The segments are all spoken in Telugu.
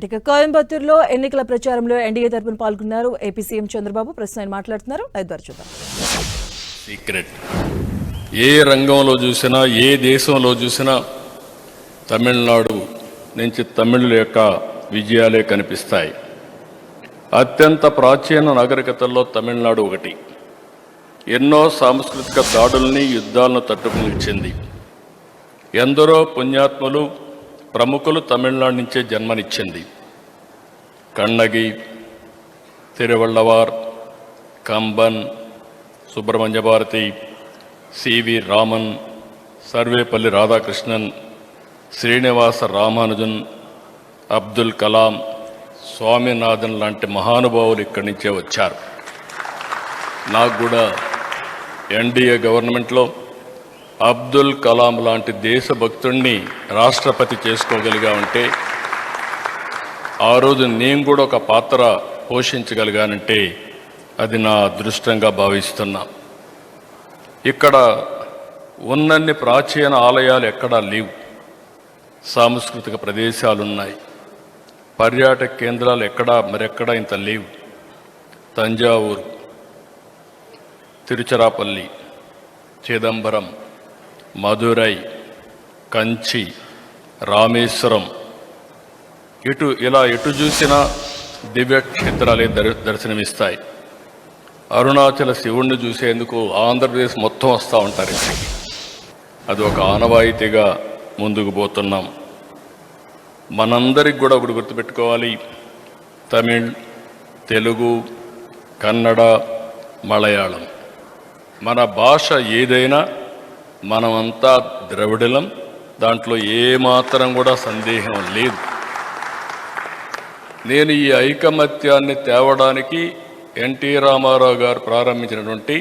ఇక కోయంబత్తూరులో ఎన్నికల ప్రచారంలో ఎన్డీఏ తరపున పాల్గొన్నారు ఏపీ సీఎం చంద్రబాబు. ప్రస్తుతం ఆయన మాట్లాడుతున్నారు. ఐదు చూద్దాం. సీక్రెట్ ఏ రంగంలో చూసినా, ఏ దేశంలో చూసినా తమిళనాడు నుంచి తమిళుల యొక్క విజయాలే కనిపిస్తాయి. అత్యంత ప్రాచీన నాగరికతల్లో తమిళనాడు ఒకటి. ఎన్నో సాంస్కృతిక దాడుల్ని, యుద్ధాలను తట్టుకుని నిలిచింది. ఎందరో పుణ్యాత్ములు, ప్రముఖులు తమిళనాడు నుంచే జన్మనిచ్చింది. కన్నగి, తిరువళ్ళవార్, కంబన్, సుబ్రహ్మణ్య భారతి, సివి రామన్, సర్వేపల్లి రాధాకృష్ణన్, శ్రీనివాస రామానుజన్, అబ్దుల్ కలాం, స్వామినాథన్ లాంటి మహానుభావులు ఇక్కడి నుంచే వచ్చారు. నాకు కూడా ఎన్డీఏ గవర్నమెంట్లో అబ్దుల్ కలాం లాంటి దేశభక్తుడిని రాష్ట్రపతి చేసుకోగలిగా ఉంటే, ఆ రోజు నేను కూడా ఒక పాత్ర పోషించగలిగానంటే అది నా అదృష్టంగా భావిస్తున్నా. ఇక్కడ ఉన్నన్ని ప్రాచీన ఆలయాలు ఎక్కడా లేవు. సాంస్కృతిక ప్రదేశాలున్నాయి. పర్యాటక కేంద్రాలు మరెక్కడా ఇంత లేవు. తంజావూరు, తిరుచిరాపల్లి, చిదంబరం, మదురై, కంచి, రామేశ్వరం, ఎటు చూసినా దివ్యక్షేత్రాలే దర్శనమిస్తాయి. అరుణాచల శివుణ్ణి చూసేందుకు ఆంధ్రప్రదేశ్ మొత్తం వస్తూ ఉంటారు ఇక్కడికి. అది ఒక ఆనవాయితీగా ముందుకు పోతున్నాం. మనందరికి కూడా ఒకటి గుర్తుపెట్టుకోవాలి, తమిళ్, తెలుగు, కన్నడ, మలయాళం మన భాష ఏదైనా మనమంతా ద్రవిడలం. దాంట్లో ఏమాత్రం కూడా సందేహం లేదు. నేను ఈ ఐకమత్యాన్ని తేవడానికి ఎన్టీ రామారావు గారు ప్రారంభించినటువంటి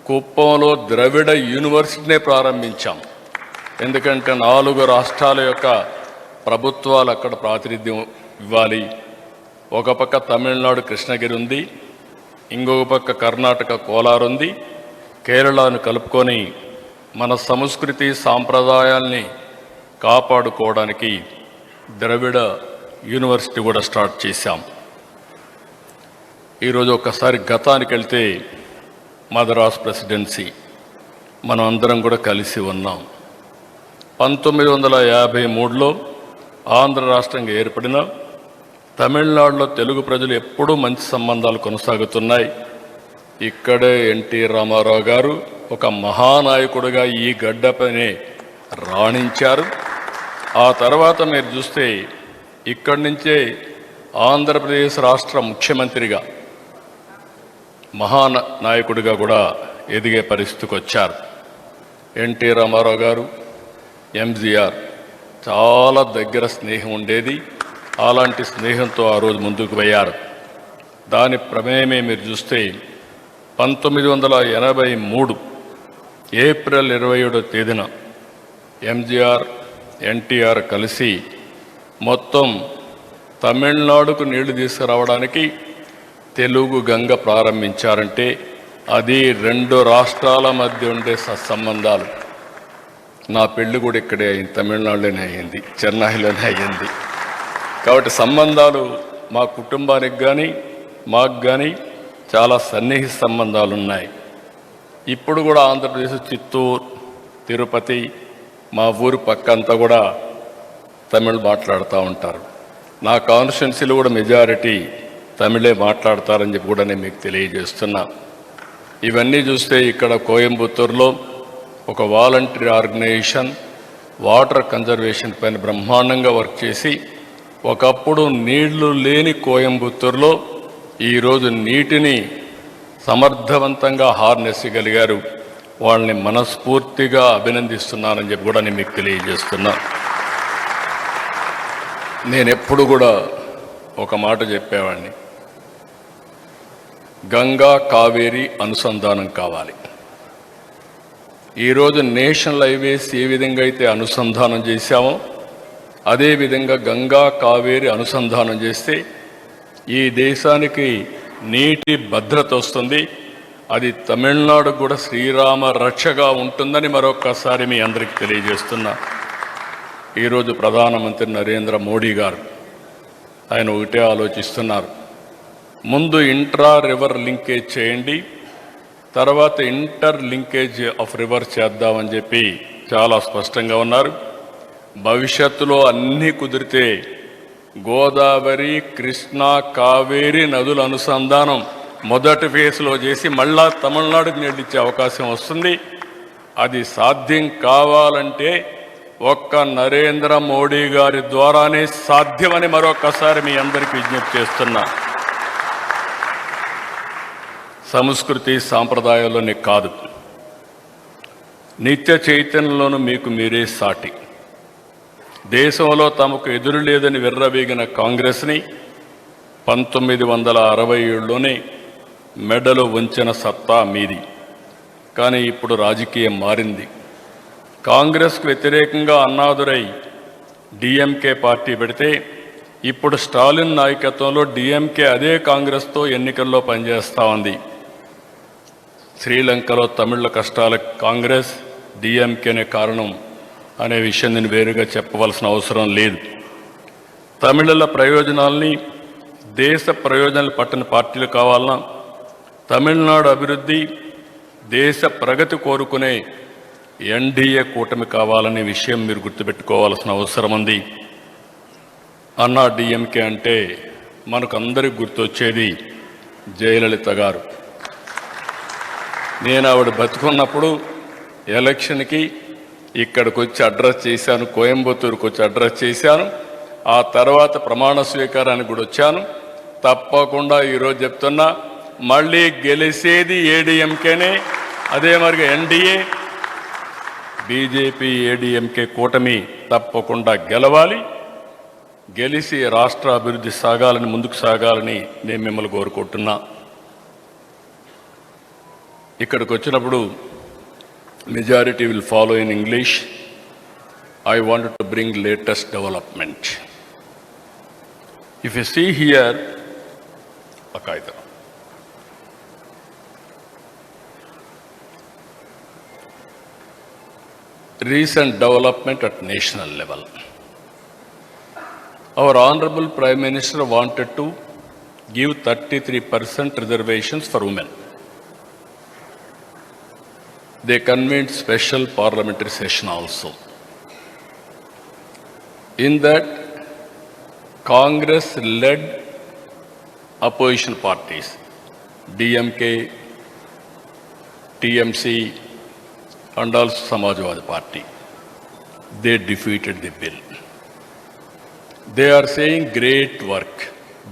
కుప్పంలో ద్రవిడ యూనివర్సిటీనే ప్రారంభించాం. ఎందుకంటే 4 రాష్ట్రాల యొక్క ప్రభుత్వాలు అక్కడ ప్రాతినిధ్యం ఇవ్వాలి. ఒక పక్క తమిళనాడు కృష్ణగిరి ఉంది, ఇంకొక పక్క కర్ణాటక కోలార్ ఉంది. కేరళను కలుపుకొని మన సంస్కృతి సాంప్రదాయాల్ని కాపాడుకోవడానికి ద్రవిడ యూనివర్సిటీ కూడా స్టార్ట్ చేశాం. ఈరోజు ఒక్కసారి గతానికి వెళ్తే మద్రాస్ ప్రెసిడెన్సీ మనం అందరం కూడా కలిసి ఉన్నాం. 1953లో ఆంధ్ర రాష్ట్రంగా ఏర్పడిన తమిళనాడులో తెలుగు ప్రజలు ఎప్పుడూ మంచి సంబంధాలు కొనసాగుతున్నాయి. ఇక్కడే ఎన్టీ రామారావు గారు ఒక మహానాయకుడిగా ఈ గడ్డపైనే రాణించారు. ఆ తర్వాత మీరు చూస్తే ఇక్కడి నుంచే ఆంధ్రప్రదేశ్ రాష్ట్ర ముఖ్యమంత్రిగా, మహానాయకుడిగా కూడా ఎదిగే పరిస్థితికి వచ్చారు. ఎన్టీ రామారావు గారు, ఎంజీఆర్ చాలా దగ్గర స్నేహం ఉండేది. అలాంటి స్నేహంతో ఆ రోజు ముందుకు పోయారు. దాని ప్రమేయమే మీరు చూస్తే 1983 ఏప్రిల్ 27వ తేదీన ఎంజీఆర్, ఎన్టీఆర్ కలిసి మొత్తం తమిళనాడుకు నీళ్లు తీసుకురావడానికి తెలుగు గంగ ప్రారంభించారంటే అది 2 రాష్ట్రాల మధ్య ఉండే సత్సంబంధాలు. నా పెళ్లి కూడా ఇక్కడే అయింది, తమిళనాడులోనే అయ్యింది, చెన్నైలోనే అయ్యింది. కాబట్టి సంబంధాలు మా కుటుంబానికి కానీ మాకు కానీ చాలా సన్నిహిత సంబంధాలు ఉన్నాయి. ఇప్పుడు కూడా ఆంధ్రప్రదేశ్, చిత్తూరు, తిరుపతి, మా ఊరు పక్క అంతా కూడా తమిళ్ మాట్లాడుతూ ఉంటారు. నా కాన్స్టిట్యున్సీలో కూడా మెజారిటీ తమిళే మాట్లాడతారని చెప్పి కూడా నేను మీకు తెలియజేస్తున్నా. ఇవన్నీ చూస్తే ఇక్కడ కోయంబత్తూరులో ఒక వాలంటరీ ఆర్గనైజేషన్ వాటర్ కన్జర్వేషన్ పైన బ్రహ్మాండంగా వర్క్ చేసి ఒకప్పుడు నీళ్లు లేని కోయంబత్తూరులో ఈరోజు నీటిని సమర్థవంతంగా హార్నెస్ చేయగలిగారు. వాళ్ళని మనస్ఫూర్తిగా అభినందిస్తున్నానని చెప్పి కూడా నేను మీకు తెలియజేస్తున్నా. నేను ఎప్పుడు కూడా ఒక మాట చెప్పేవాడిని, గంగా కావేరి అనుసంధానం కావాలి. ఈరోజు నేషనల్ హైవేస్ ఏ విధంగా అయితే అనుసంధానం చేశామో అదేవిధంగా గంగా కావేరి అనుసంధానం చేస్తే ఈ దేశానికి నీటి భద్రత వస్తుంది. అది తమిళనాడుకు కూడా శ్రీరామ రక్షగా ఉంటుందని మరొకసారి మీ అందరికీ తెలియజేస్తున్నా. ఈరోజు ప్రధానమంత్రి నరేంద్ర మోడీ గారు ఆయన ఒకటే ఆలోచిస్తున్నారు. ముందు ఇంట్రా రివర్ లింకేజ్ చేయండి, తర్వాత ఇంటర్ లింకేజ్ ఆఫ్ రివర్ చేద్దామని చెప్పి చాలా స్పష్టంగా ఉన్నారు. భవిష్యత్తులో అన్నీ కుదిరితే గోదావరి, కృష్ణా, కావేరి నదుల అనుసంధానం మొదటి ఫేజ్లో చేసి మళ్ళా తమిళనాడుకు నీళ్ళిచ్చే అవకాశం వస్తుంది. అది సాధ్యం కావాలంటే ఒక్క నరేంద్ర మోడీ గారి ద్వారానే సాధ్యమని మరొకసారి మీ అందరికీ విజ్ఞప్తి చేస్తున్నా. సంస్కృతి సాంప్రదాయాల్లోనే కాదు, నిత్య చైతన్యంలోనూ మీకు మీరే సాటి. దేశంలో తమకు ఎదురు లేదని విర్రవీగిన కాంగ్రెస్ని 1967లోనే మెడలు వంచిన సత్తా మీది. కానీ ఇప్పుడు రాజకీయం మారింది. కాంగ్రెస్కు వ్యతిరేకంగా అన్నాదురై డిఎంకే పార్టీ పెడితే ఇప్పుడు స్టాలిన్ నాయకత్వంలో డిఎంకే అదే కాంగ్రెస్తో ఎన్నికల్లో పనిచేస్తూ ఉంది. శ్రీలంకలో తమిళ కష్టాలకు కాంగ్రెస్ డిఎంకేనే కారణం అనే విషయం నేను వేరుగా చెప్పవలసిన అవసరం లేదు. తమిళల ప్రయోజనాల్ని, దేశ ప్రయోజనాలు పట్టిన పార్టీలు కావాలన్నా, తమిళనాడు అభివృద్ధి, దేశ ప్రగతి కోరుకునే ఎన్డీఏ కూటమి కావాలనే విషయం మీరు గుర్తుపెట్టుకోవాల్సిన అవసరం ఉంది. అన్నా డిఎంకే అంటే మనకు అందరికి గుర్తొచ్చేది జయలలిత గారు. నేను ఆవిడ బతుకున్నప్పుడు ఎలక్షన్కి ఇక్కడికి వచ్చి అడ్రస్ చేశాను, కోయంబత్తూరుకు వచ్చి అడ్రస్ చేశాను. ఆ తర్వాత ప్రమాణ స్వీకారానికి కూడా వచ్చాను. తప్పకుండా ఈరోజు చెప్తున్నా, మళ్ళీ గెలిచేది ఏడీఎంకేనే. అదే మరిగా ఎన్డీఏ, బీజేపీ, ఏడీఎంకే కూటమి తప్పకుండా గెలవాలి. గెలిచి రాష్ట్ర అభివృద్ధి సాగాలని, ముందుకు సాగాలని నేను మిమ్మల్ని కోరుకుంటున్నా. ఇక్కడికి వచ్చినప్పుడు majority will follow in English. I want to bring latest development. If you see here, కాగితం, recent development at national level. Our Honorable Prime Minister wanted to give 33% reservations for women. They convened special parliamentary session also. In that, Congress led opposition parties, DMK, TMC, and also Samajwadi Party. They defeated the bill. They are saying great work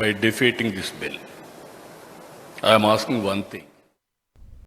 by defeating this bill. I am asking one thing.